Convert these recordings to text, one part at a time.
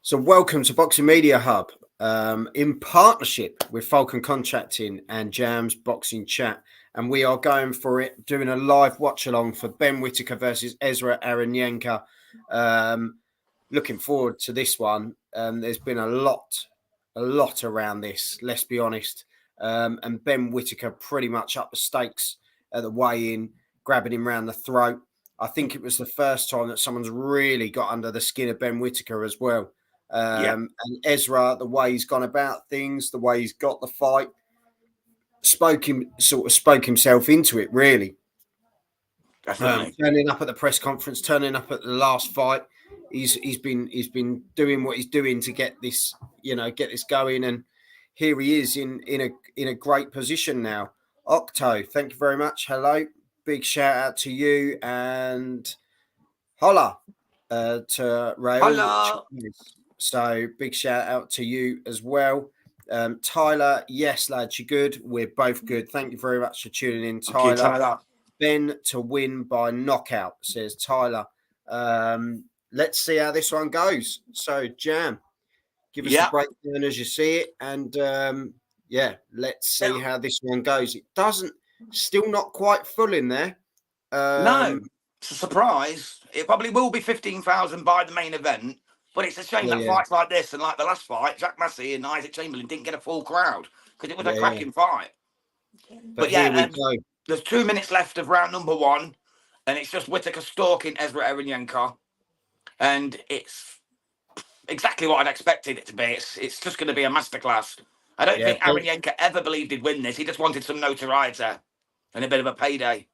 So welcome to Boxing Media Hub in partnership with Falcon Contracting and Jam's Boxing Chat. And we are going for it, doing a live watch along for Ben Whittaker versus Ezra Arenyeka. Looking forward to this one. There's been a lot around this, let's be honest. And Ben Whittaker pretty much up the stakes at the weigh-in, grabbing him round the throat. I think it was the first time that someone's really got under the skin of Ben Whittaker as well. And Ezra, the way he's gone about things, the way he's got the fight, spoke himself into it, really. Turning up at the press conference, turning up at the last fight, he's been doing what he's doing to get this, get this going, and here he is in a great position now. Octo, thank you very much. Hello, big shout out to you, and holla to Rail. Holla. So big shout out to you as well. Tyler, yes, lads, you're good. We're both good. Thank you very much for tuning in, Tyler. Okay, Tyler. Ben to win by knockout, says Tyler. Let's see how this one goes. So, Jam, give us the breakdown as you see it. And, let's see how this one goes. It still not quite full in there. No, it's a surprise. It probably will be 15,000 by the main event. But it's a shame that fights like this and like the last fight, Jack Massey and Isaac Chamberlain didn't get a full crowd because it was a cracking fight. But there's 2 minutes left of round number one, and it's just Whittaker stalking Ezra Arenyeka, and it's exactly what I'd expected it to be. It's just going to be a masterclass. I don't think Arenyeka ever believed he'd win this. He just wanted some notoriety and a bit of a payday.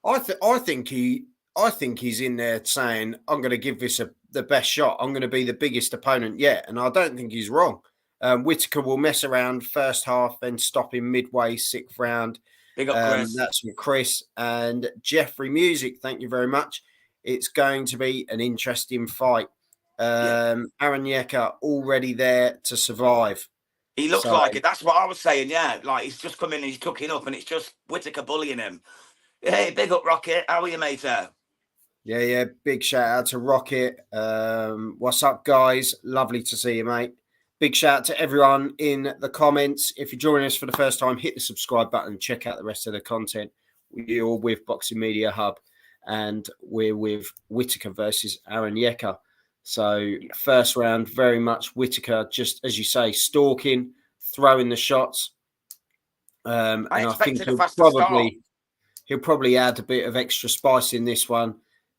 I think he's in there saying, I'm going to give this the best shot. I'm going to be the biggest opponent yet. And I don't think he's wrong. Whittaker will mess around first half, then stop him midway, sixth round. Big up, Chris. That's from Chris. And Jeffrey Music, thank you very much. It's going to be an interesting fight. Arenyeka already there to survive. He looks like it. That's what I was saying, Like, he's just come in and he's tucking up, and it's just Whittaker bullying him. Hey, big up, Rocket. How are you, mate? Yeah. Big shout out to Rocket. What's up, guys? Lovely to see you, mate. Big shout out to everyone in the comments. If you're joining us for the first time, hit the subscribe button and check out the rest of the content. We're all with Boxing Media Hub, and we're with Whittaker versus Arenyeka. So first round, very much Whittaker, just as you say, stalking, throwing the shots. And I think he'll probably add a bit of extra spice in this one,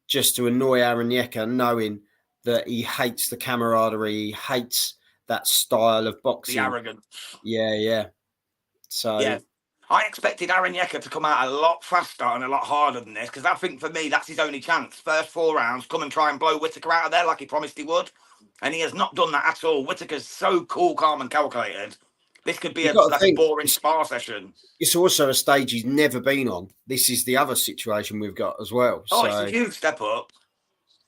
just to annoy Arenyeka, knowing that he hates the camaraderie, he hates that style of boxing. The arrogance. Yeah. So I expected Arenyeka to come out a lot faster and a lot harder than this, because I think for me that's his only chance. First 4 rounds, come and try and blow Whittaker out of there like he promised he would, and he has not done that at all. Whittaker's so cool, calm, and calculated. This could be a boring spar session. It's also a stage he's never been on. This is the other situation we've got as well. It's a huge step up.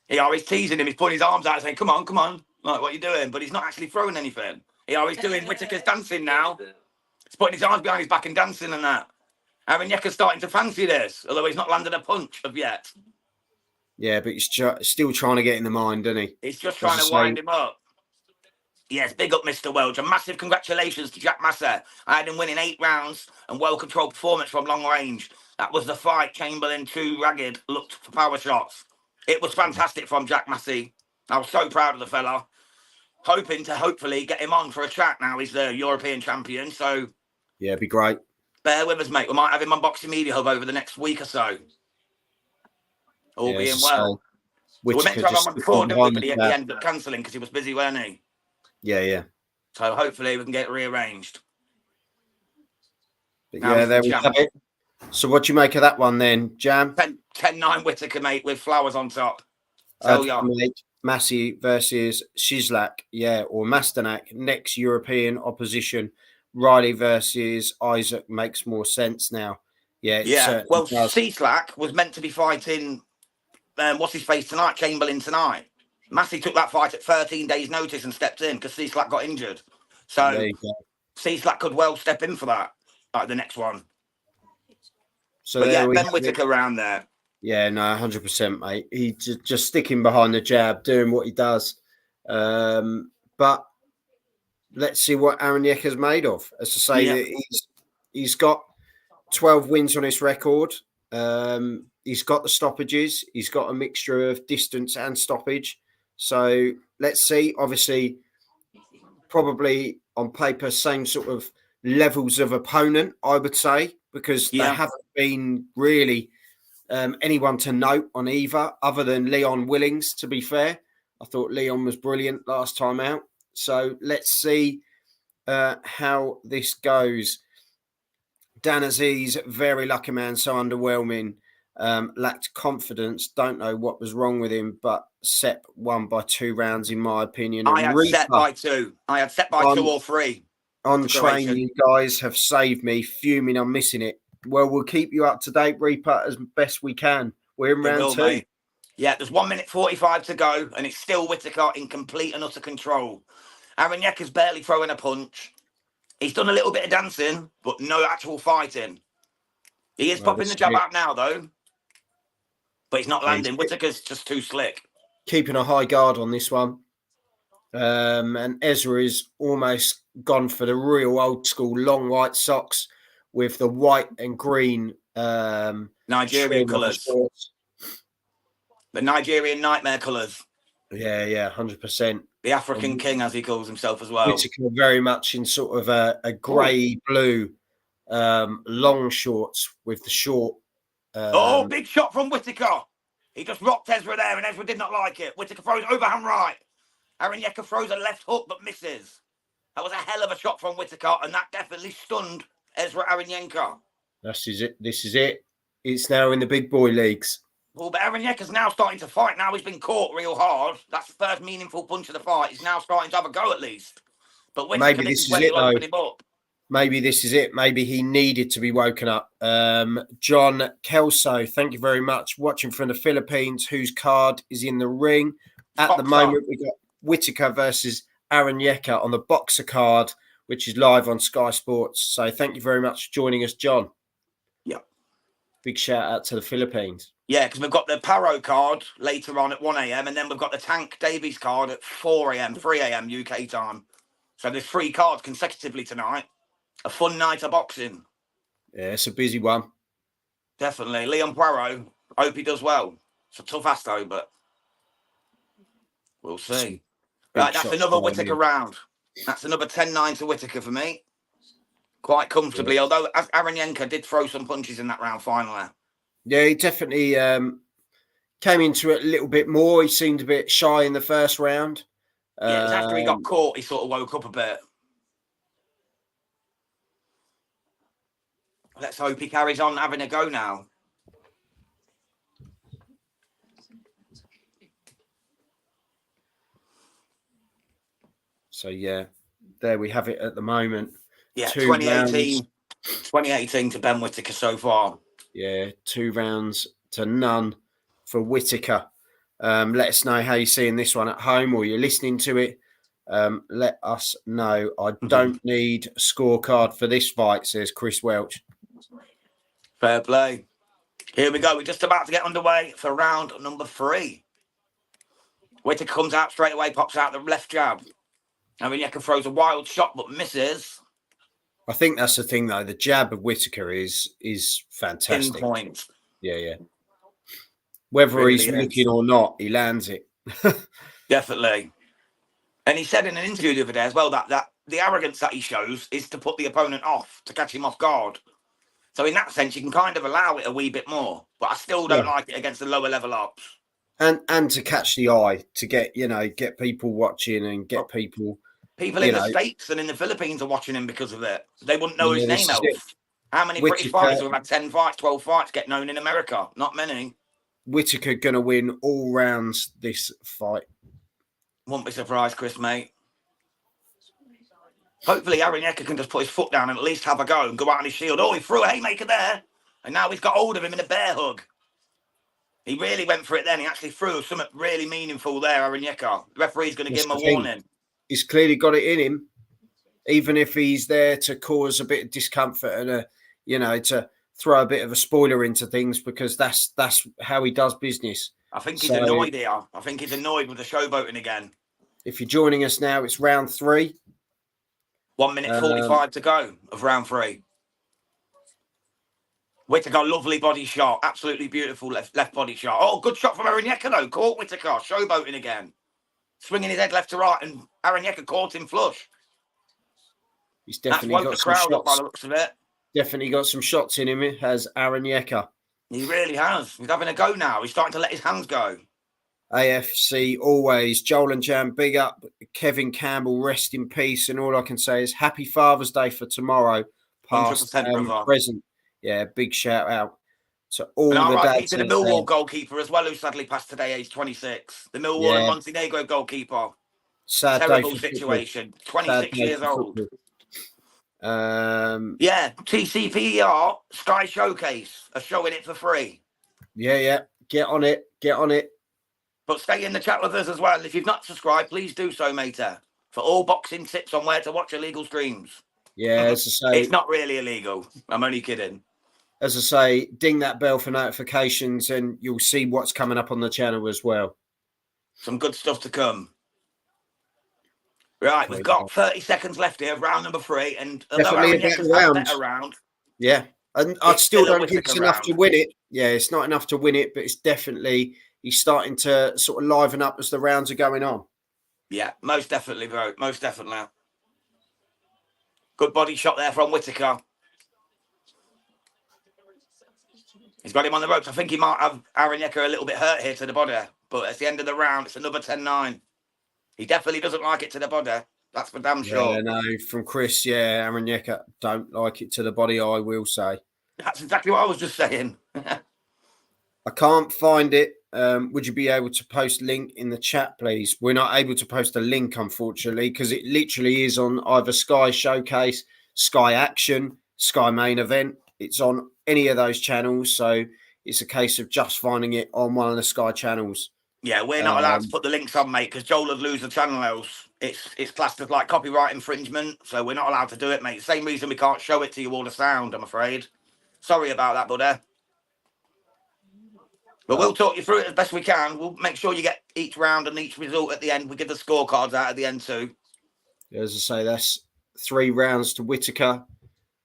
He always teasing him. He's putting his arms out saying, come on. Like, what are you doing? But he's not actually throwing anything. He always doing Whittaker's dancing now. He's putting his arms behind his back and dancing and that. Arenyeka's starting to fancy this, although he's not landed a punch of yet. Yeah, but he's still trying to get in the mind, doesn't he? He's just trying to wind him up. Yes, big up, Mr. Welch. And massive congratulations to Jack Massey. I had him winning 8 rounds and well-controlled performance from long range. That was the fight. Chamberlain, too ragged, looked for power shots. It was fantastic from Jack Massey. I was so proud of the fella. Hoping to hopefully get him on for a chat now. He's the European champion, so... Yeah, it'd be great. Bear with us, mate. We might have him on Boxing Media Hub over the next week or so. All being well. We were meant to have him on before, didn't we? But he ended up cancelling because he was busy, weren't he? Yeah. So hopefully we can get it rearranged. There we have it. So what do you make of that one then, Jam? 10-9 Whittaker, mate, with flowers on top. So Massey versus Shislak, or Masternak. Next European opposition. Riley versus Isaac makes more sense now. Well, Shislak was meant to be fighting what's his face tonight, Chamberlain tonight. Massey took that fight at 13 days' notice and stepped in because Shislak got injured. So Shislak could well step in for that, like the next one. So Ben Whittaker around there. Yeah, no, 100%, mate. He just sticking behind the jab, doing what he does. But let's see what Arenyeka's made of. As I say, that he's got 12 wins on his record. He's got the stoppages. He's got a mixture of distance and stoppage. So let's see. Obviously, probably on paper, same sort of levels of opponent, I would say, because they haven't been really anyone to note on either, other than Leon Willings, to be fair. I thought Leon was brilliant last time out. So let's see how this goes. Dan Aziz, very lucky man, so underwhelming. Lacked confidence. Don't know what was wrong with him, but Sepp won by 2 rounds, in my opinion. I had Sepp by 2. I had Sepp by 2 or 3. On train, you guys have saved me. Fuming, I'm missing it. Well, we'll keep you up to date, Reaper, as best we can. We're in round 2. Mate. Yeah, there's 1 minute 45 to go, and it's still Whittaker in complete and utter control. Arenyeka's barely throwing a punch. He's done a little bit of dancing, but no actual fighting. He is popping the jab out now, though. But he's not landing. Whittaker's just too slick. Keeping a high guard on this one. And Ezra is almost gone for the real old school long white socks with the white and green Nigerian colours. The Nigerian nightmare colours. Yeah, 100%. The African king, as he calls himself as well. Whittaker very much in sort of a grey blue long shorts with the short. Big shot from Whittaker. He just rocked Ezra there, and Ezra did not like it. Whittaker throws overhand right. Arenyeka throws a left hook, but misses. That was a hell of a shot from Whittaker, and that definitely stunned Ezra Arenyeka. This is it. It's now in the big boy leagues. Well, but Arenyeka's now starting to fight. Now he's been caught real hard. That's the first meaningful punch of the fight. He's now starting to have a go at least. But Whittaker, maybe this is it, though. Maybe this is it. Maybe he needed to be woken up. John Kelso, thank you very much. Watching from the Philippines, whose card is in the ring. At the moment, we got Whittaker versus Arenyeka on the Boxer card, which is live on Sky Sports. So thank you very much for joining us, John. Yeah. Big shout out to the Philippines. Yeah, because we've got the Paro card later on at 1 a.m. and then we've got the Tank Davies card at 4 a.m., 3 a.m. UK time. So there's 3 cards consecutively tonight. A fun night of boxing. Yeah, it's a busy one. Definitely. Leon Poirot, hope he does well. It's a tough ask, though, but we'll see. Right, that's another Whittaker round. That's another 10-9 to Whittaker for me. Quite comfortably, although Arenyeka did throw some punches in that round finally. Yeah, he definitely came into it a little bit more. He seemed a bit shy in the first round. Yeah, it was after he got caught, he sort of woke up a bit. Let's hope he carries on having a go now. So, yeah, there we have it at the moment. Yeah, 2018 to Ben Whittaker so far. Yeah, 2 rounds to none for Whittaker. Let us know how you're seeing this one at home or you're listening to it. Let us know. I don't need a scorecard for this fight, says Chris Welch. Fair play. Here we go. We're just about to get underway for round number 3. Whittaker comes out straight away, pops out the left jab. Arenyeka throws a wild shot but misses. I think that's the thing, though. The jab of Whittaker is fantastic. Pinpoint. Yeah. Whether really he's looking or not, he lands it. Definitely. And he said in an interview the other day as well that the arrogance that he shows is to put the opponent off, to catch him off guard. So in that sense, you can kind of allow it a wee bit more. But I still don't like it against the lower level ups. And to catch the eye, to get people watching and get people... People in the States and in the Philippines are watching him because of it. They wouldn't know his name else. How many British fighters who have had 10 fights, 12 fights get known in America? Not many. Whittaker going to win all rounds this fight. Won't be surprised, Chris, mate. Hopefully, Arenyeka can just put his foot down and at least have a go and go out on his shield. Oh, he threw a haymaker there. And now he's got hold of him in a bear hug. He really went for it then. He actually threw something really meaningful there, Arenyeka. The referee's going to give him a warning. He's clearly got it in him, even if he's there to cause a bit of discomfort and to throw a bit of a spoiler into things, because that's how he does business. I think he's annoyed here. I think he's annoyed with the showboating again. If you're joining us now, it's round 3. 1 minute 45 to go of round 3. Whittaker, lovely body shot. Absolutely beautiful left body shot. Oh, good shot from Arenyeka, though. Caught Whittaker. Showboating again. Swinging his head left to right, and Arenyeka caught him flush. He's definitely got some shots. Up by the looks of it. Definitely got some shots in him, has Arenyeka. He really has. He's having a go now. He's starting to let his hands go. AFC always. Joel and Jam, big up. Kevin Campbell, rest in peace. And all I can say is happy Father's Day for tomorrow. Past and present. Yeah, big shout out to all the dads. To the Millwall goalkeeper as well, who sadly passed today, age 26. The Millwall and Montenegro goalkeeper. Sad terrible situation. 26 years old. TCPER Sky Showcase are showing it for free. Yeah. Get on it. But stay in the chat with us as well. If you've not subscribed, please do so, mater. For all boxing tips on where to watch illegal streams. Yeah, as I say, it's not really illegal. I'm only kidding. As I say, ding that bell for notifications and you'll see what's coming up on the channel as well. Some good stuff to come. Right, we've got 30 seconds left here of round number 3. And definitely a better round. Yeah, and I still don't think it's enough to win it. Yeah, it's not enough to win it, but it's definitely, he's starting to sort of liven up as the rounds are going on. Yeah, most definitely, bro. Most definitely. Good body shot there from Whittaker. He's got him on the ropes. I think he might have Arenyeka a little bit hurt here to the body. But at the end of the round, it's another 10-9. He definitely doesn't like it to the body. That's for damn sure. Yeah, no, from Chris, Arenyeka don't like it to the body, I will say. That's exactly what I was just saying. I can't find it. Would you be able to post link in the chat, please? We're not able to post a link, unfortunately, because it literally is on either Sky Showcase, Sky Action, Sky Main Event. It's on any of those channels, so it's a case of just finding it on one of the Sky channels. Yeah, we're not allowed to put the links on, mate, because Joel would lose the channel else. It's classed as like copyright infringement, so we're not allowed to do it, mate. Same reason we can't show it to you all the sound, I'm afraid. Sorry about that, buddy. But we'll talk you through it as best we can. We'll make sure you get each round and each result at the end. We give the scorecards out at the end too. As I say, that's 3 rounds to Whittaker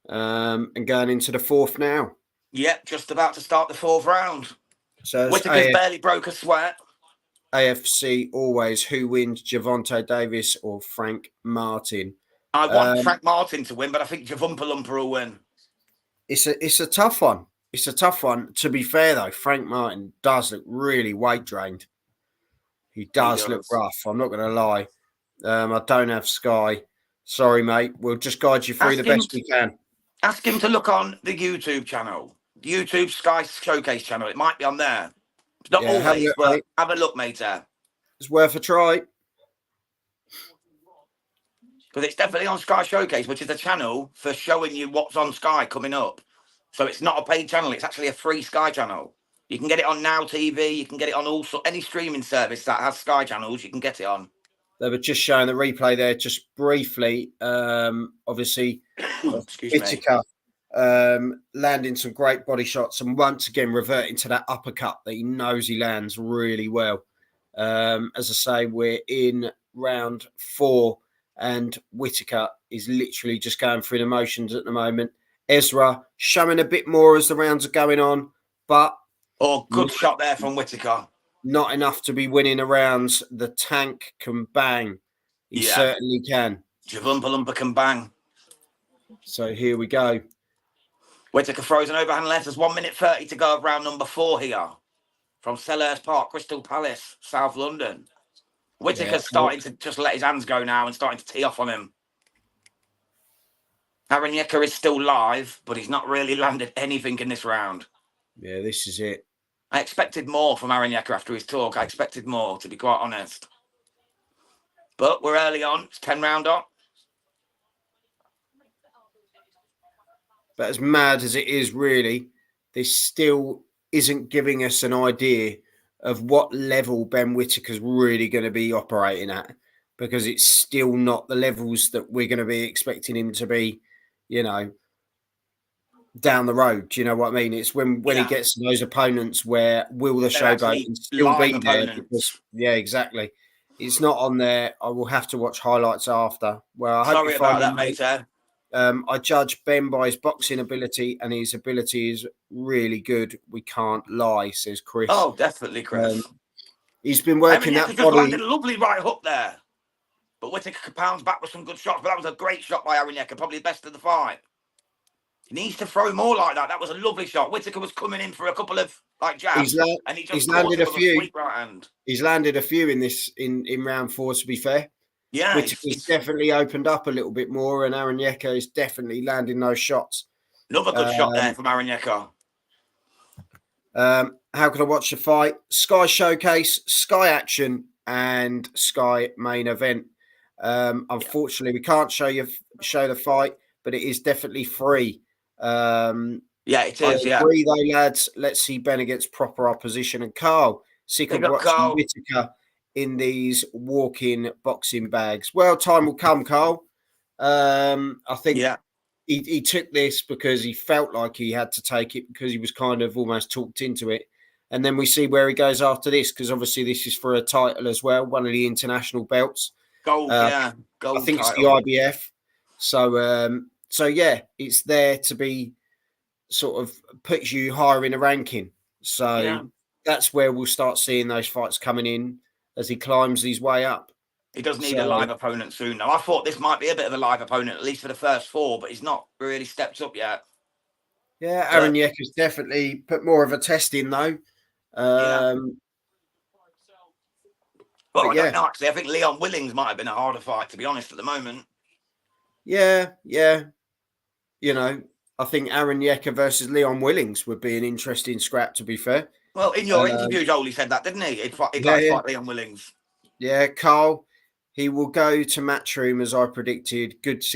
and going into the 4th now. Yep, just about to start the 4th round. So Whittaker's barely broke a sweat. AFC always, who wins, Javonte Davis or Frank Martin? I want Frank Martin to win, but I think Javumpalumpa will win. It's a tough one. It's a tough one. To be fair, though, Frank Martin does look really weight drained. He does look rough. I'm not going to lie. I don't have Sky. Sorry, mate. We'll just guide you through the best we can. Ask him to look on the YouTube channel. YouTube Sky Showcase channel. It might be on there. It's not always, but have a look, mate. It's worth a try. Because it's definitely on Sky Showcase, which is a channel for showing you what's on Sky coming up. So it's not a paid channel. It's actually a free Sky channel. You can get it on Now TV. You can get it on any streaming service that has Sky channels. You can get it on. They were just showing the replay there, just briefly. Obviously, Whittaker landing some great body shots and once again reverting to that uppercut that he knows he lands really well. As I say, we're in round 4 and Whittaker is literally just going through the motions at the moment. Ezra showing a bit more as the rounds are going on, but... good shot there from Whittaker. Not enough to be winning the rounds. The tank can bang. He certainly can. Javumpalumpa can bang. So here we go. Whittaker throws an overhand left. There's 1 minute 30 to go of round number 4 here. From Selhurst Park, Crystal Palace, South London. Whittaker's starting to just let his hands go now and starting to tee off on him. Arenyeka is still live, but he's not really landed anything in this round. Yeah, this is it. I expected more from Arenyeka after his talk. I expected more, to be quite honest. But we're early on. It's 10 round on. But as mad as it is, really, this still isn't giving us an idea of what level Ben Whittaker's really going to be operating at, because it's still not the levels that we're going to be expecting him to be, down the road. Do you know what I mean? It's when he gets to those opponents where will the showboat still be there? Because, exactly. It's not on there. I will have to watch highlights after. Well, I hope Sorry you find about that, mate. I judge Ben by his boxing ability, and his ability is really good. We can't lie, says Chris. Oh, definitely, Chris. He's been working that just landed a lovely right hook there. But Whittaker could pounds back with some good shots. But that was a great shot by Arenyeka, probably the best of the fight. He needs to throw more like that. That was a lovely shot. Whittaker was coming in for a couple of jabs, and he just landed a few. Sweet right hand. He's landed a few in round 4. To be fair, yeah, Whittaker's definitely opened up a little bit more, and Arenyeka is definitely landing those shots. Another good shot there from Arenyeka. How can I watch the fight? Sky Showcase, Sky Action, and Sky Main Event. Unfortunately, we can't show the fight, but it is definitely free. It is. I agree, though, lads. Let's see Ben against proper opposition. And Carl, sick of watching Whittaker in these walk-in boxing bags. Well, time will come, Carl. I think he took this because he felt like he had to take it because he was kind of almost talked into it. And then we see where he goes after this, because obviously this is for a title as well, one of the international belts. Gold, Gold I think title. It's the IBF. So yeah, it's there to be sort of puts you higher in the ranking. So that's where we'll start seeing those fights coming in as he climbs his way up. He does need a live opponent soon. Now, I thought this might be a bit of a live opponent, at least for the first 4, but he's not really stepped up yet. Yeah, Arenyeka's definitely put more of a test in, though. Well, I don't know, actually. I think Leon Willings might have been a harder fight, to be honest, at the moment. Yeah. You know, I think Arenyeka versus Leon Willings would be an interesting scrap, to be fair. Well, in your interview, Joel, said that, didn't he? He'd like to fight Leon Willings. Yeah, Carl, he will go to Matchroom, as I predicted. 6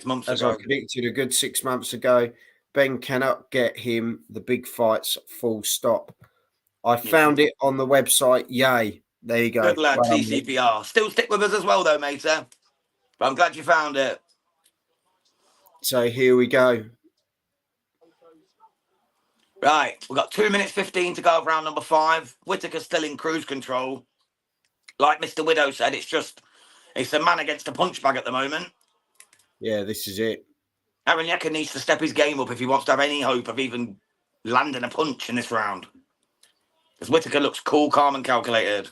months ago. I predicted a good 6 months ago. Ben cannot get him the big fights, full stop. I found it on the website. Yay. There you go. Good lad, TCPR. Still stick with us as well, though, mate. But I'm glad you found it. So here we go. Right. We've got 2 minutes 15 to go of round number 5. Whittaker's still in cruise control. Like Mr. Widow said, it's a man against a punch bag at the moment. Yeah, this is it. Arenyeka needs to step his game up if he wants to have any hope of even landing a punch in this round. Because Whittaker looks cool, calm, and calculated.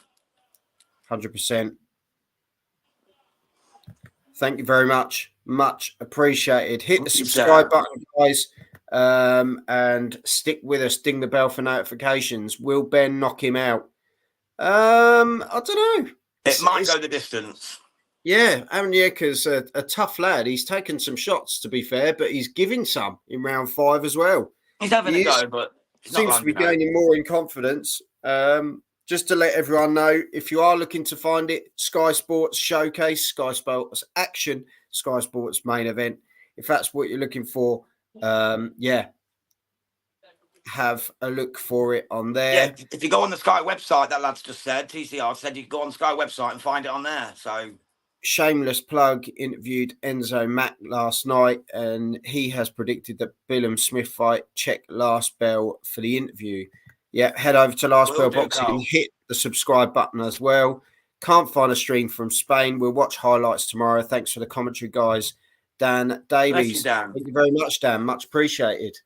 100%. Thank you very much. Much appreciated. Hit the subscribe button, guys, and stick with us. Ding the bell for notifications. Will Ben knock him out? I don't know. It might go the distance. Yeah, Arenyeka's a tough lad. He's taken some shots, to be fair, but he's giving some in round 5 as well. He's having a go, but seems to be gaining more in confidence. Just to let everyone know, if you are looking to find it, Sky Sports Showcase, Sky Sports Action, Sky Sports Main Event. If that's what you're looking for, have a look for it on there. Yeah, if you go on the Sky website, that lad's just said, TCR said you can go on the Sky website and find it on there. So, shameless plug, interviewed Enzo Mack last night, and he has predicted that Billum Smith fight. Check Last Bell for the interview. Yeah, head over to Last Bell Boxing and hit the subscribe button as well. Can't find a stream from Spain. We'll watch highlights tomorrow. Thanks for the commentary, guys. Dan Davies. Thank you very much, Dan. Much appreciated.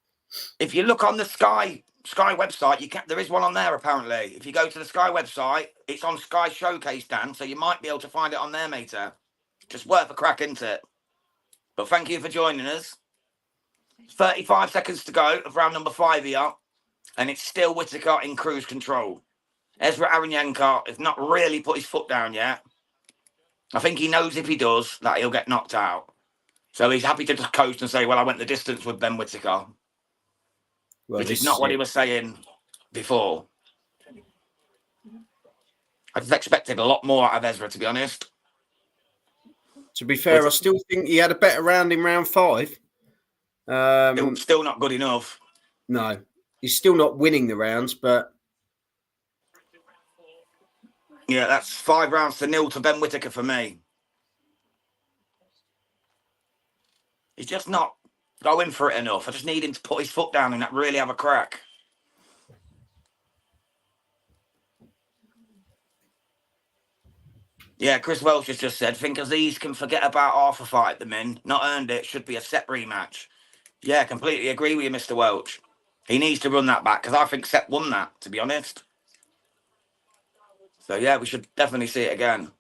If you look on the Sky website, there is one on there apparently. If you go to the Sky website, it's on Sky Showcase, Dan, so you might be able to find it on there, mate. Just worth a crack, isn't it? But thank you for joining us. 35 seconds to go of round number 5 here, and it's still Whittaker in cruise control. Ezra Arenyeka has not really put his foot down yet. I think he knows if he does that he'll get knocked out. So he's happy to just coast and say, well, I went the distance with Ben Whittaker. Well, which is not what he was saying before. I just expected a lot more out of Ezra, to be honest. To be fair, I still think he had a better round in round 5. Still not good enough. No, he's still not winning the rounds, but... Yeah, that's 5 rounds to 0 to Ben Whittaker for me. He's just not going for it enough. I just need him to put his foot down and really have a crack. Yeah, Chris Welch has just said, think Aziz can forget about half a fight the min. Not earned it. Should be a set rematch. Yeah, completely agree with you, Mr. Welch. He needs to run that back because I think Sepp won that, to be honest. So, yeah, we should definitely see it again.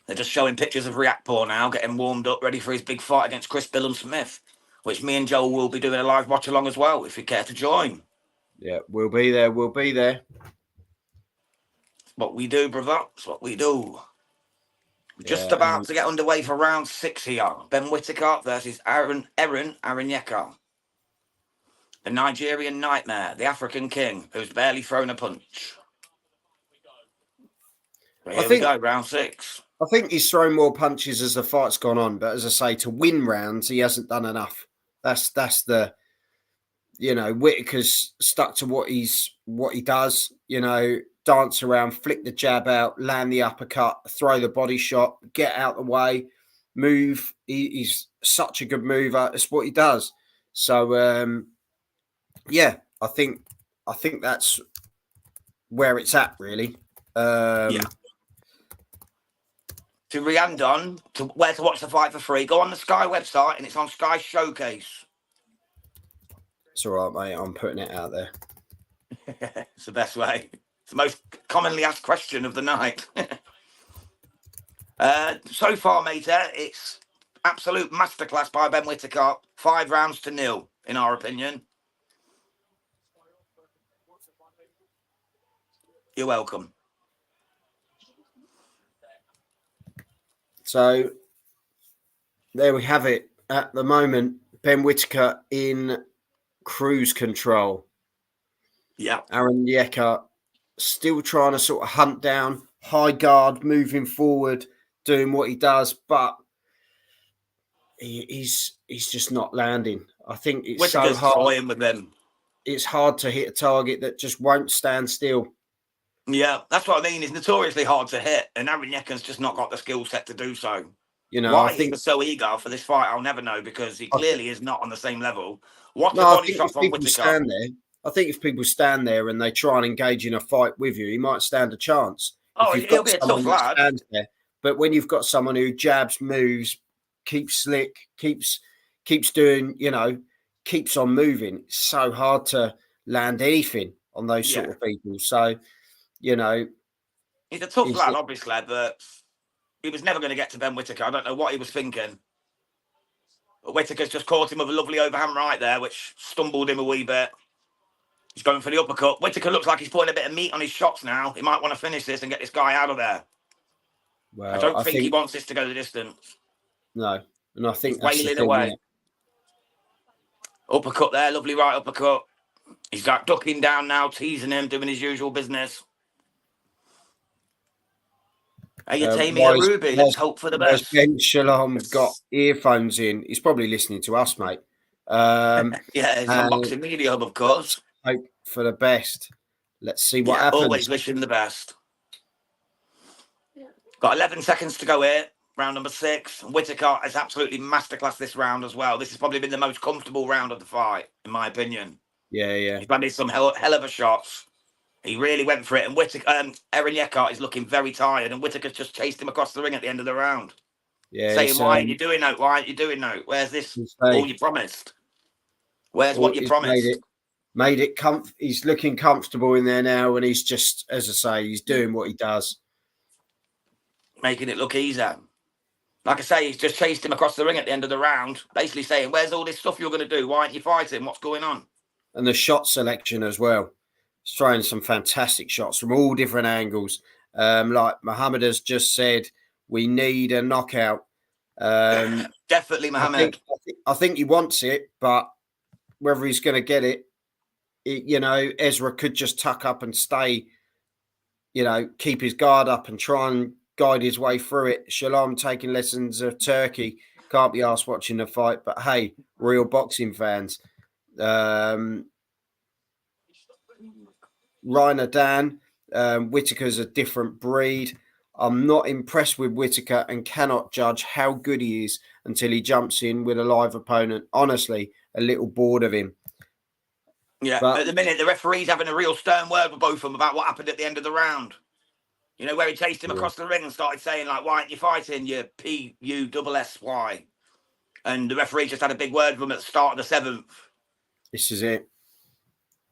They're just showing pictures of Riakporhe now, getting warmed up, ready for his big fight against Chris Billum-Smith, which me and Joel will be doing a live watch along as well, if you care to join. Yeah, we'll be there. We'll be there. It's what we do, brother. It's what we do. We're just about to get underway for round 6 here. Ben Whittaker versus Ezra Arenyeka. The Nigerian nightmare, the African king, who's barely thrown a punch. But here we go, round 6. I think he's thrown more punches as the fight's gone on, but as I say, to win rounds, he hasn't done enough. That's the, you know, Whittaker's stuck to what he does. You know, dance around, flick the jab out, land the uppercut, throw the body shot, get out the way, move. He's such a good mover. It's what he does. So yeah, I think that's where it's at, really. Yeah. To Riandon, to where to watch the fight for free, go on the Sky website and it's on Sky Showcase. It's all right, mate. I'm putting it out there. It's the best way. It's the most commonly asked question of the night. So far, mate, it's absolute masterclass by Ben Whittaker. 5 rounds to 0, in our opinion. You're welcome. So there we have it. At the moment, Ben Whittaker in cruise control. Yeah. Arenyeka still trying to sort of hunt down, high guard, moving forward, doing what he does, but he's just not landing. I think it's Whittaker's so hard. toying with them. It's hard to hit a target that just won't stand still. Yeah, that's what I mean. It's notoriously hard to hit, and Arenyeka's just not got the skill set to do so. You know, why he was so eager for this fight, I'll never know, because he clearly is not on the same level. Watch the body shots on Whittaker. I think if people stand there and they try and engage in a fight with you, he might stand a chance. Oh, he'll be a tough lad. There. But when you've got someone who jabs, moves, keeps slick, keeps doing, you know, keeps on moving, it's so hard to land anything on those sort of people. So, you know, he's a tough lad, obviously, but he was never going to get to Ben Whittaker. I don't know what he was thinking. But Whittaker's just caught him with a lovely overhand right there, which stumbled him a wee bit. He's going for the uppercut. Whittaker looks like he's putting a bit of meat on his shots now. He might want to finish this and get this guy out of there. Well, I don't think he wants this to go the distance. No. And I think he's wailing away. Uppercut there, lovely right uppercut. He's got ducking down now, teasing him, doing his usual business. Ruby, let's hope for the best. Ben Shalom got earphones in. He's probably listening to us, mate. Yeah, it's on Boxing Media Hub, of course. Hope for the best. Let's see what happens. Always wishing the best. Got 11 seconds to go here. Round number 6. Whittaker has absolutely masterclass this round as well. This has probably been the most comfortable round of the fight, in my opinion. Yeah. He's landed some hell of a shots. He really went for it. And Arenyeka is looking very tired. And Whittaker's just chased him across the ring at the end of the round. Yeah. Saying, why aren't you doing that? Why aren't you doing that? Where's this? All you promised? Where's what you promised? Made it he's looking comfortable in there now. And he's just, as I say, he's doing what he does. Making it look easier. Like I say, he's just chased him across the ring at the end of the round, basically saying, where's all this stuff you're going to do? Why aren't you fighting? What's going on? And the shot selection as well. He's throwing some fantastic shots from all different angles. Like Muhammad has just said, we need a knockout. Definitely, Muhammad. I think he wants it, but whether he's going to get it, you know, Ezra could just tuck up and stay, you know, keep his guard up and try and guide his way through it. Shalom taking lessons of Turkey. Can't be asked watching the fight, but hey, real boxing fans. Rainer Dan, Whittaker's a different breed. I'm not impressed with Whittaker and cannot judge how good he is until he jumps in with a live opponent. Honestly, a little bored of him. Yeah, But at the minute, the referee's having a real stern word with both of them about what happened at the end of the round. You know, where he chased him across the ring and started saying, like, why aren't you fighting, you P-U-S-S-Y? And the referee just had a big word with him at the start of the 7th. This is it.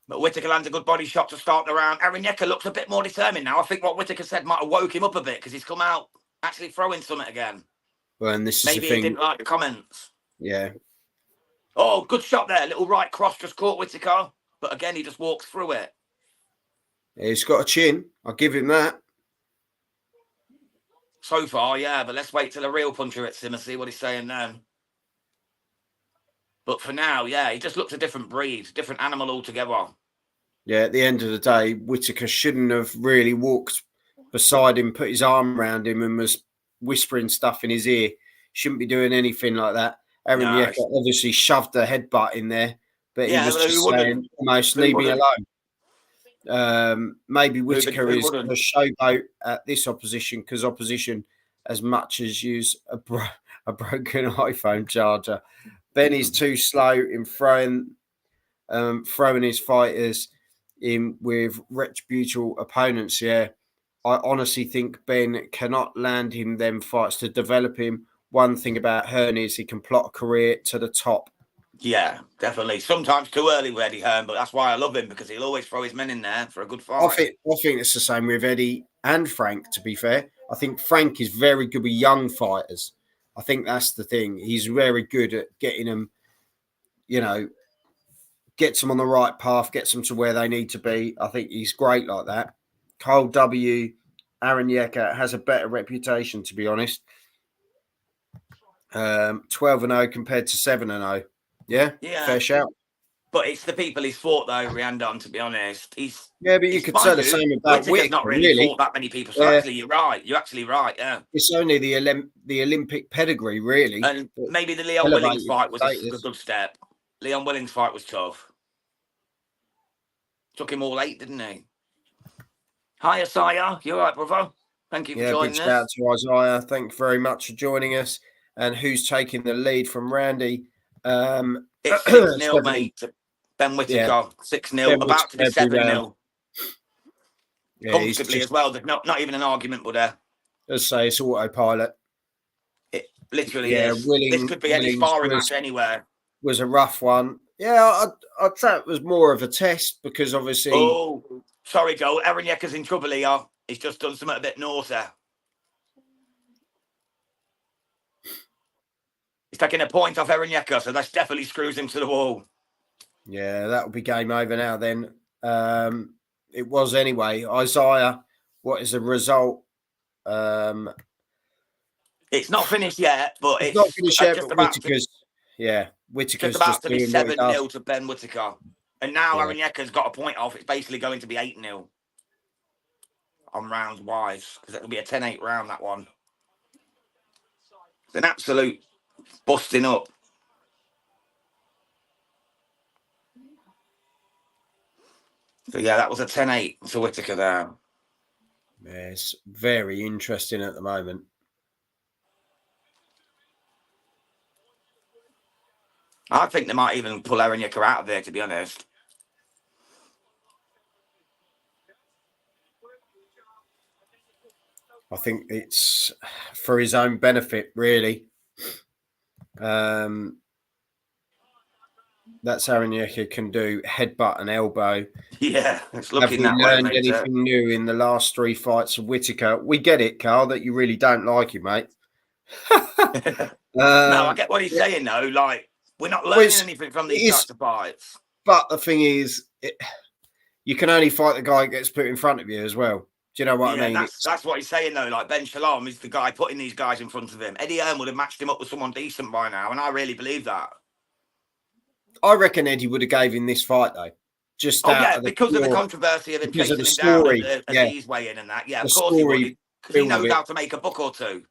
But Whittaker lands a good body shot to start the round. Arenyeka looks a bit more determined now. I think what Whittaker said might have woke him up a bit because he's come out actually throwing something again. Well, and this is Maybe the thing. he didn't like the comments. Yeah. Oh, good shot there. Little right cross just caught Whittaker. But again, he just walks through it. He's got a chin. I'll give him that. So far, yeah. But let's wait till the real puncher hits him and see what he's saying then. But for now, yeah, he just looks a different breed, different animal altogether. Yeah, at the end of the day, Whittaker shouldn't have really walked beside him, put his arm around him and was whispering stuff in his ear. Shouldn't be doing anything like that. Arenyeka obviously shoved the headbutt in there, but he was just saying, almost leave me alone. Maybe Whittaker is a showboat at this opposition because opposition as much as use a broken iPhone charger. Ben is too slow in throwing his fighters in with retributional opponents. Yeah, I honestly think Ben cannot land him them fights to develop him. One thing about Hearn is he can plot a career to the top. Yeah, definitely. Sometimes too early with Eddie Hearn, but that's why I love him because he'll always throw his men in there for a good fight. I think it's the same with Eddie and Frank, to be fair. I think Frank is very good with young fighters. I think that's the thing. He's very good at getting them, gets them on the right path, gets them to where they need to be. I think he's great like that. Cole W. Arenyeka has a better reputation, to be honest. 12-0 compared to 7-0. Yeah, fair shout. But it's the people he's fought though, Riandon. To be honest, but you could say the same about Whittaker's not really fought that many people. So actually, you're right. You're actually right. Yeah, it's only the Olympic pedigree, really. And maybe the Leon Willings fight was a good step. Leon Willings fight was tough. Took him all 8, didn't he? Hi, Isaiah. You all right, brother? Thank you for joining us. Big shout out to Isaiah. Thank you very much for joining us. And who's taking the lead from Randy? It's 6-0, mate. Ben Whittaker, 6-0. About to be 7-0. Comfortably as well. There's not even an argument, but there. Let's say it's autopilot. It literally is. This could be any sparring match anywhere. Was a rough one. Yeah, I'd say it was more of a test because obviously. Oh, sorry, Joel. Arenyeka's in trouble here. He's just done something a bit naughty. He's taking a point off Arenyeka, so that definitely screws him to the wall. Yeah, that will be game over now then. It was anyway. Isaiah, what is the result? It's not finished yet, but it's not finished yet. Just but about Whittaker's just about to be 7-0 to Ben Whittaker. And now Arenyeka's got a point off. It's basically going to be 8-0 on rounds wise because it'll be a 10-8 round, that one. It's an absolute busting up. So, yeah, that was a 10-8 to Whittaker there. Yeah, it's very interesting at the moment. I think they might even pull Arenyeka out of there, to be honest. I think it's for his own benefit, really. That's Arenyeka can do headbutt and elbow. Yeah, it's looking that way. Have we learned anything mate, new in the last 3 fights of Whittaker? We get it, Carl, that you really don't like him, mate. No, I get what he's saying, though. Like, we're not learning anything from these types of fights. But the thing is, you can only fight the guy that gets put in front of you as well. Do you know what I mean? That's what he's saying, though. Like, Ben Shalom is the guy putting these guys in front of him. Eddie Hearn would have matched him up with someone decent by now, and I really believe that. I reckon Eddie would have gave him this fight, though. Just because of the controversy of him chasing him down as he's weighing and that. Yeah, of course he would. Because he knows how to make a buck or two.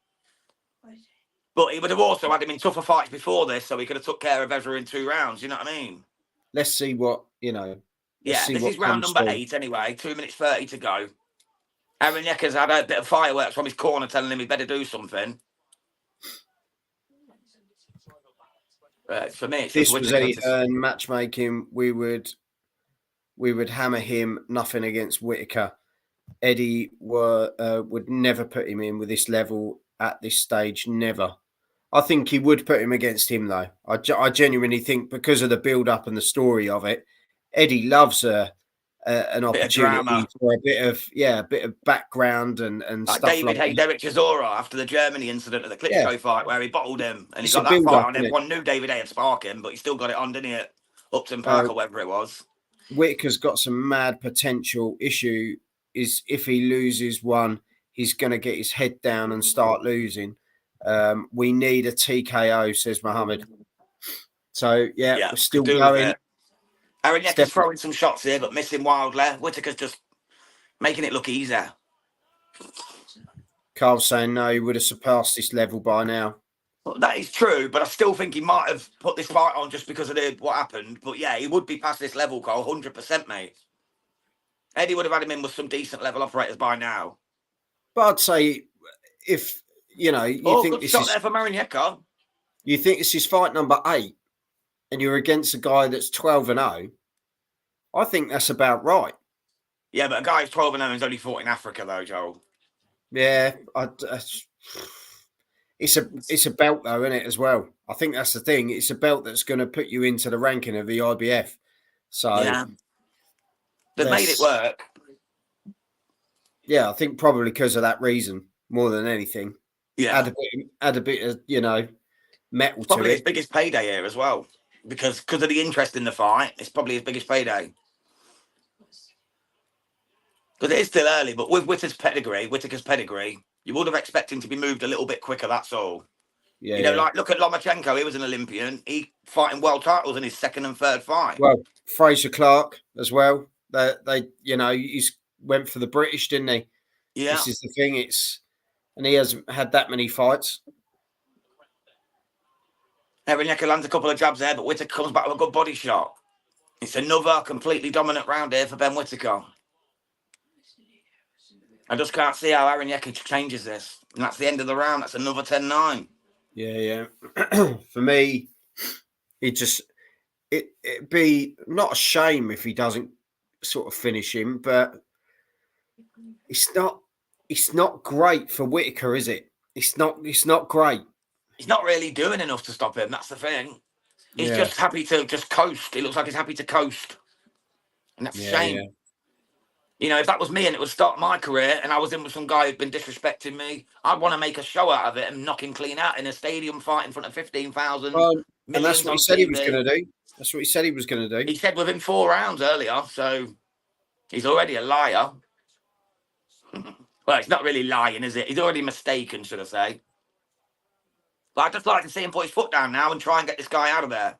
But he would have also had him in tougher fights before this, so he could have took care of Ezra in 2 rounds. You know what I mean? Let's see what, Yeah, this is round number 8 anyway. 2 minutes 30 to go. Arenyeka's had a bit of fireworks from his corner telling him he better do something. For me, it's this was Eddie Hearn matchmaking. We would we would hammer him. Nothing against Whittaker. Eddie would never put him in with this level at this stage. Never. I think he would put him against him, though. I genuinely think because of the build-up and the story of it, Eddie loves an opportunity for a bit of background and like stuff David like Derek Chisora after the Germany incident at the Klitschko fight where he bottled him and he got that fight on. Everyone knew David Hay had sparked him, but he still got it on, didn't he, at Upton Park or whatever it was. Whittaker's got some mad potential. Issue is if he loses one, he's going to get his head down and start losing. We need a TKO, says Mohammed. So, we're still going. Arenyeka's throwing some shots here, but missing wildly. Whittaker's just making it look easier. Carl's saying no, he would have surpassed this level by now. Well, that is true, but I still think he might have put this fight on just because of what happened. But yeah, he would be past this level, Carl, 100%, mate. Eddie would have had him in with some decent level operators by now. But I'd say if, you think this is... there for Arenyeka. You think this is fight number 8 and you're against a guy that's 12-0, I think that's about right. Yeah, but a guy who's 12-0 has only fought in Africa, though, Joel. Yeah, it's a belt, though, isn't it, as well? I think that's the thing. It's a belt that's going to put you into the ranking of the IBF. So yeah, they've made it work. Yeah, I think probably because of that reason more than anything. Yeah, add a bit of metal probably to it. His biggest payday here as well, because of the interest in the fight. It's probably his biggest payday. Because it is still early, but with Whittaker's pedigree, you would have expected him to be moved a little bit quicker, that's all. Yeah, like look at Lomachenko, he was an Olympian. He fighting world titles in his second and third fight. Well, Fraser Clark as well. They he's went for the British, didn't he? Yeah. This is the thing, and he hasn't had that many fights. Arenyeka lands a couple of jabs there, but Whittaker comes back with a good body shot. It's another completely dominant round here for Ben Whittaker. I just can't see how Arenyeka changes this. And that's the end of the round. That's another 10-9. Yeah. For me, it'd be not a shame if he doesn't sort of finish him, but it's not great for Whittaker, is it? It's not great. He's not really doing enough to stop him. That's the thing. He's just happy to just coast. It looks like he's happy to coast. And that's a shame. Yeah. If that was me and it would start my career and I was in with some guy who'd been disrespecting me, I'd want to make a show out of it and knock him clean out in a stadium fight in front of 15,000. And that's what he said he was going to do. That's what he said he was going to do. He said within 4 rounds earlier, so he's already a liar. Well, it's not really lying, is it? He's already mistaken, should I say. But I'd just like to see him put his foot down now and try and get this guy out of there.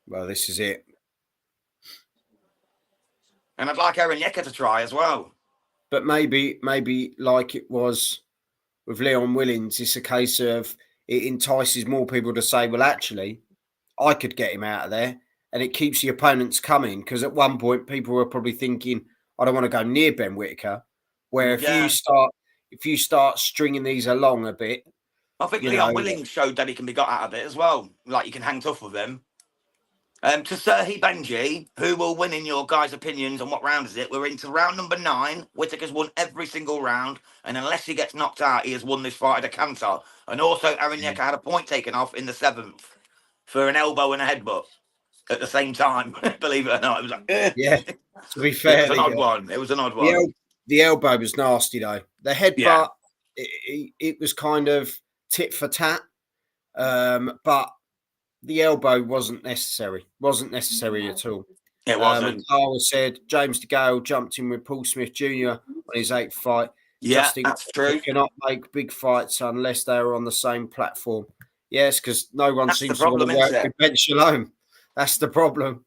Well, this is it. And I'd like Arenyeka to try as well. But maybe like it was with Leon Willings, it's a case of it entices more people to say, well, actually, I could get him out of there. And it keeps the opponents coming. Because at one point, people were probably thinking, I don't want to go near Ben Whittaker. Where if you start stringing these along a bit. I think Leon Willings showed that he can be got out of it as well. Like, you can hang tough with him. To Serhii Benji, who will win in your guys' opinions on what round is it? We're into round number 9. Whittaker's won every single round. And unless he gets knocked out, he has won this fight at a canter. And also, Arenyeka had a point taken off in the 7th for an elbow and a headbutt at the same time. Believe it or not. It was like, yeah, to be fair. It was an odd one. It was an odd one. The elbow was nasty, though. The headbutt, it was kind of tit for tat. But the elbow wasn't necessary. Wasn't necessary at all. It wasn't. Carl said James DeGale jumped in with Paul Smith Jr. on his 8th fight. Yeah, that's true. You cannot make big fights unless they are on the same platform. Yes, because no one seems to want to work with Ben Shalom. That's the problem.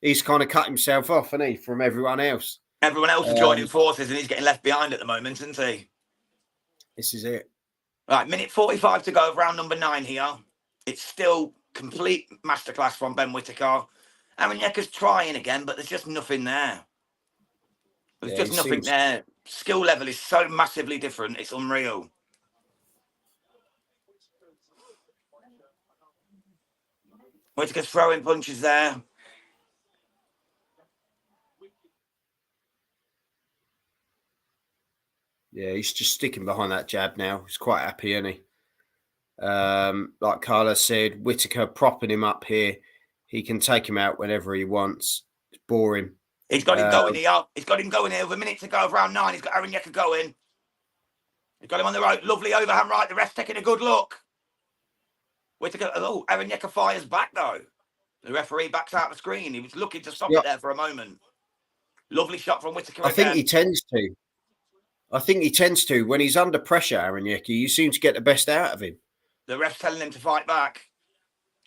He's kind of cut himself off, hasn't he, from everyone else? Everyone else is joining forces and he's getting left behind at the moment, isn't he? This is it. Right, minute 45 to go of round number 9 here. It's still complete masterclass from Ben Whittaker. Arenyeka's trying again, but there's just nothing there. There's just nothing there. Skill level is so massively different. It's unreal. Whittaker's throwing punches there. Yeah, he's just sticking behind that jab now. He's quite happy, isn't he? Like Carla said, Whittaker propping him up here. He can take him out whenever he wants. It's boring. He's got him going here. He's got him going here with a minute to go of round 9. He's got Arenyeka going. He's got him on the rope. Lovely overhand right. The ref's taking a good look. Whittaker. Oh, Arenyeka fires back though. The referee backs out the screen. He was looking to stop it there for a moment. Lovely shot from Whittaker again. I think he tends to. When he's under pressure, Arenyeka, you seem to get the best out of him. The ref's telling him to fight back.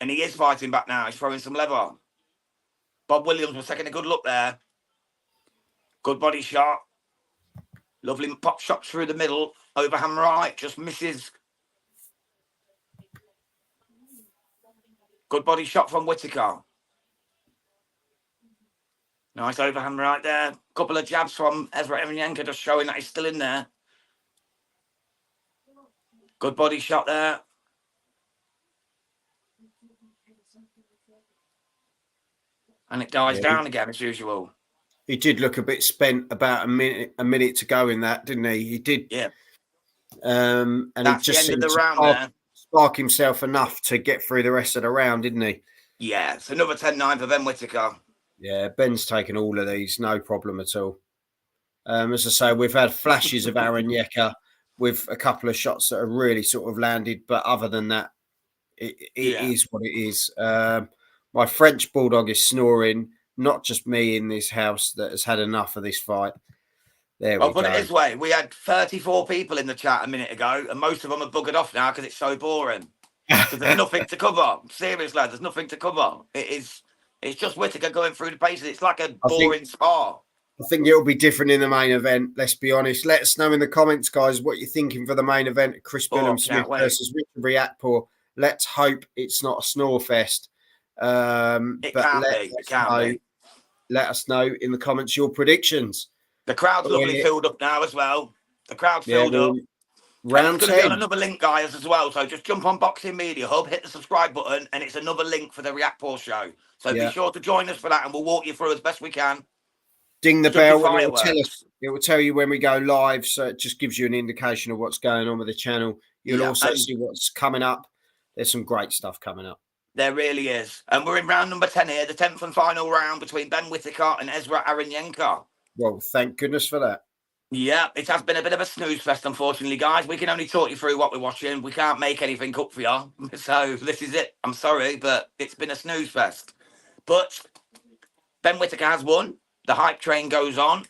And he is fighting back now. He's throwing some leather. Bob Williams was taking a good look there. Good body shot. Lovely pop shot through the middle. Overhand right. Just misses. Good body shot from Whittaker. Nice overhand right there. Couple of jabs from Ezra Arenyeka, just showing that he's still in there. Good body shot there. And it dies down again as usual. He did look a bit spent about a minute to go in that, didn't he? He did. Yeah. And that's he just the end of the round there. Spark himself enough to get through the rest of the round, didn't he? Yeah, it's another 10-9 for Ben Whittaker. Yeah, Ben's taken all of these, no problem at all. As I say, we've had flashes of Arenyeka with a couple of shots that have really sort of landed, but other than that, it is what it is. My French bulldog is snoring, not just me in this house that has had enough of this fight. There we go. I'll put it this way. We had 34 people in the chat a minute ago, and most of them are buggered off now because it's so boring. Because there's nothing to cover. Seriously, there's nothing to cover. It's just Whittaker going through the paces. It's like a boring spar. I think it'll be different in the main event. Let's be honest. Let us know in the comments, guys, what you're thinking for the main event. Chris Billam-Smith versus Richard Riakporhe. Let's hope it's not a snore fest. It can be. Let us know in the comments your predictions. The crowd's lovely filled up now as well. The crowd's filled up. Round 10. It's going to be on another link, guys, as well. So just jump on Boxing Media Hub, hit the subscribe button, and it's another link for the Riakporhe show. So be sure to join us for that, and we'll walk you through as best we can. Ding the bell, and it will tell you when we go live. So it just gives you an indication of what's going on with the channel. You'll also see what's coming up. There's some great stuff coming up. There really is. And we're in round number 10 here, the 10th and final round between Ben Whittaker and Ezra Arenyeka. Well, thank goodness for that. Yeah, it has been a bit of a snooze fest, unfortunately, guys. We can only talk you through what we're watching. We can't make anything up for you. So this is it. I'm sorry, but it's been a snooze fest. But Ben Whittaker has won. The hype train goes on.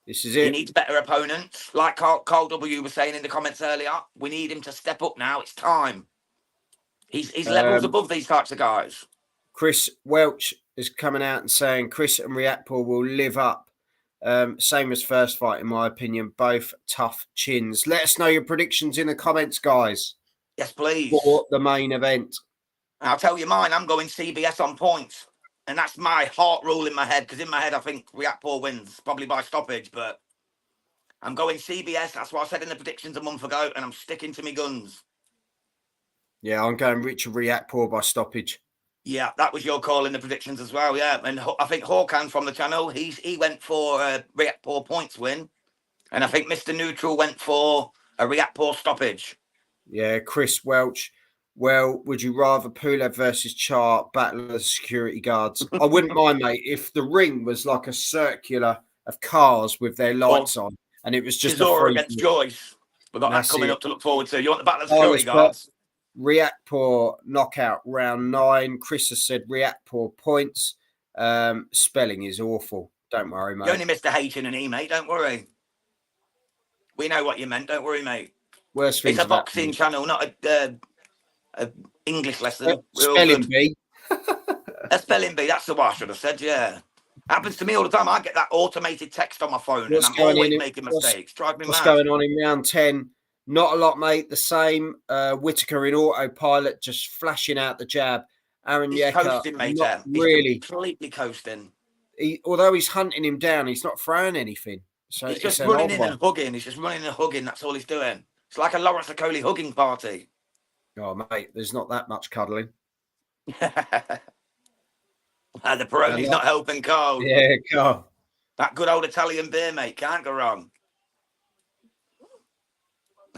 This is it. He needs better opponents. Like Carl W was saying in the comments earlier, we need him to step up now. It's time. He's levels above these types of guys. Chris Welch is coming out and saying Chris and Riakporhe will live up. Same as first fight, in my opinion. Both tough chins. Let us know your predictions in the comments, guys. Yes, please. For the main event. I'll tell you mine. I'm going CBS on points. And that's my heart rule in my head. Because in my head, I think Riakporhe wins. Probably by stoppage. But I'm going CBS. That's what I said in the predictions a month ago. And I'm sticking to my guns. Yeah, I'm going Richard Riakporhe by stoppage. Yeah, that was your call in the predictions as well, yeah. And I think Hawkan from the channel, he went for a Riakporhe points win. And I think Mr. Neutral went for a Riakporhe stoppage. Yeah, Chris Welch. Well, would you rather Pulev versus Char battle of the security guards? I wouldn't mind, mate, if the ring was like a circular of cars with their lights on. And it was just Chisora against Joyce. We've got that coming up to look forward to. You want the battle of the security guards? Riakporhe knockout round 9. Chris has said Riakporhe points. Spelling is awful. Don't worry, mate. You only missed a H and an E, mate. Don't worry. We know what you meant. Don't worry, mate. Worst things. It's a boxing channel, not a English lesson. Spelling bee. A spelling bee. That's the what I should have said. Yeah. Happens to me all the time. I get that automated text on my phone, and I'm always making mistakes. Drive me mad. What's going on in round 10? Not a lot, mate. The same. Whittaker in autopilot, just flashing out the jab. Arenyeka, coasting, mate. Really, completely coasting. Although he's hunting him down, he's not throwing anything. So he's just running in and hugging. He's just running and hugging. That's all he's doing. It's like a Lawrence Okoli hugging party. Oh, mate, there's not that much cuddling. The Peroni's not helping Carl. Yeah, Carl. That good old Italian beer, mate. Can't go wrong.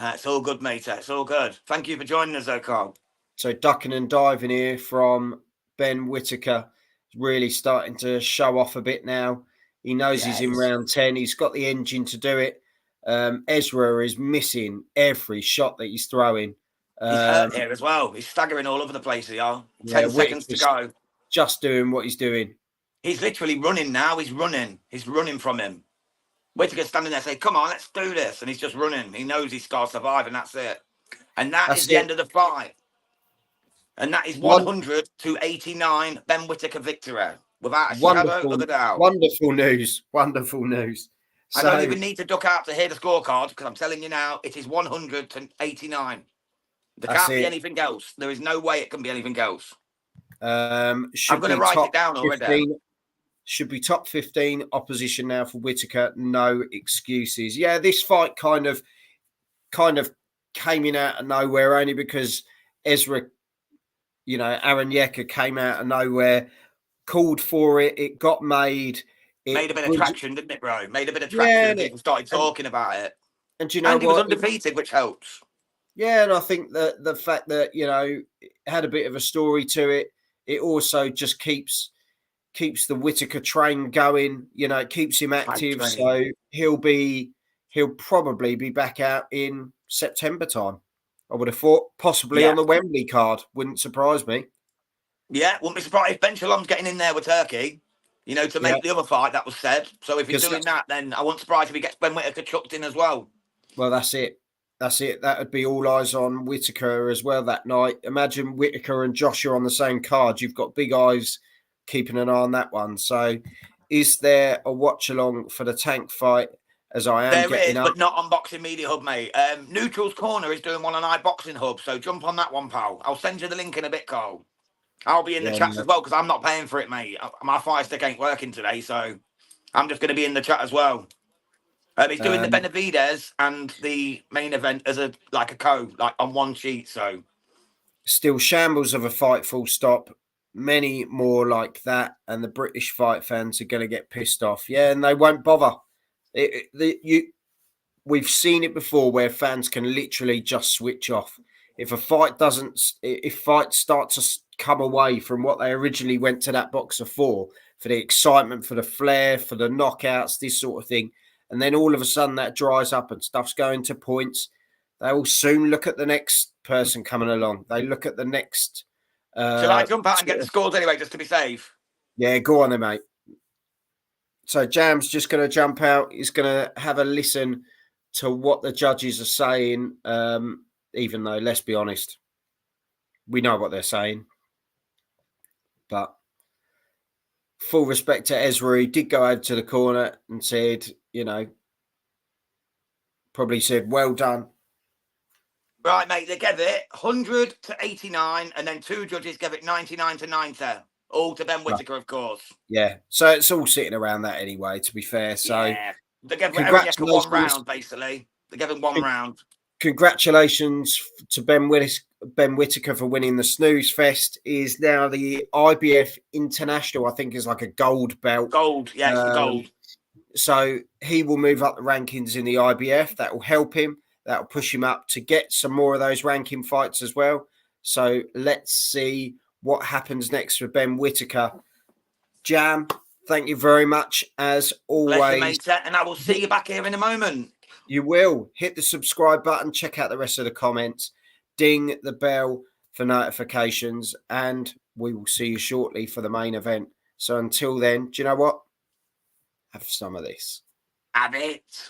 It's all good, mate. It's all good. Thank you for joining us, though, Carl. So ducking and diving here from Ben Whittaker, really starting to show off a bit now. He knows he's in round 10. He's got the engine to do it. Ezra is missing every shot that he's throwing. He's hurt here as well. He's staggering all over the place here. 10 seconds to go. Just doing what he's doing. He's literally running now. He's running. He's running from him. Whittaker's standing there saying, come on, let's do this. And he's just running. He knows he's got to survive, and that's it. And that's the end of the fight. And that is 100 to 89 Ben Whittaker victory. Without a shadow of a doubt. Wonderful news. Wonderful news. I don't even need to duck out to hear the scorecard, because I'm telling you now, it is 100 to 89. There can't be anything else. There is no way it can be anything else. I'm going to write it down already. Should be top 15 opposition now for Whittaker. No excuses. Yeah, this fight kind of came in out of nowhere, only because Ezra, Arenyeka came out of nowhere, called for it. It got made. Made a bit of traction, didn't it, bro? Made a bit of traction, and people started talking about it. And you know what? He was undefeated, which helps. Yeah, and I think that the fact that, it had a bit of a story to it, it also just keeps the Whittaker train going. It keeps him active. So he'll probably be back out in September time. I would have thought, possibly on the Wembley card. Wouldn't surprise me. Yeah, wouldn't be surprised if Ben Shalom's getting in there with Turkey, to make the other fight that was said. So if he's doing that, then I wouldn't surprise if he gets Ben Whittaker chucked in as well. Well, that's it. That would be all eyes on Whittaker as well that night. Imagine Whittaker and Joshua on the same card. You've got big eyes keeping an eye on that one. So is there a watch along for the Tank fight, as I am getting up? But not on Boxing Media Hub, mate. Neutral's Corner is doing one on iBoxing Hub, so jump on that one, pal. I'll send you the link in a bit, Carl. I'll be in the chats as well, because I'm not paying for it, mate. My Fire Stick ain't working today, so I'm just going to be in the chat as well. He's doing the Benavides and the main event as a on one sheet. So still shambles of a fight, full stop. Many more like that, and the British fight fans are going to get pissed off. Yeah, and they won't bother. We've seen it before where fans can literally just switch off. If fights start to come away from what they originally went to that boxer for the excitement, for the flair, for the knockouts, this sort of thing, and then all of a sudden that dries up and stuff's going to points, they will soon look at the next person coming along. They look at the next. Shall I jump out and get the scores anyway, just to be safe? Yeah, go on then, mate. So Jam's just going to jump out. He's going to have a listen to what the judges are saying, even though, let's be honest, we know what they're saying. But full respect to Ezra, he did go over to the corner and said, probably said, well done. Right, mate, they gave it 100 to 89, and then two judges gave it 99 to 90. All to Ben Whittaker, of course. Yeah, so it's all sitting around that anyway, to be fair. So yeah. They gave Arenyeka one round, basically. They gave him one round. Congratulations to Ben Whittaker for winning the Snooze Fest. Is now the IBF International, I think, is like a gold belt. Gold, yeah, it's the gold. So he will move up the rankings in the IBF. That will help him. That will push him up to get some more of those ranking fights as well. So let's see what happens next for Ben Whittaker. Jam, thank you very much, as always. Pleasure, mate, and I will see you back here in a moment. You will. Hit the subscribe button. Check out the rest of the comments. Ding the bell for notifications. And we will see you shortly for the main event. So until then, do you know what? Have some of this. Have it.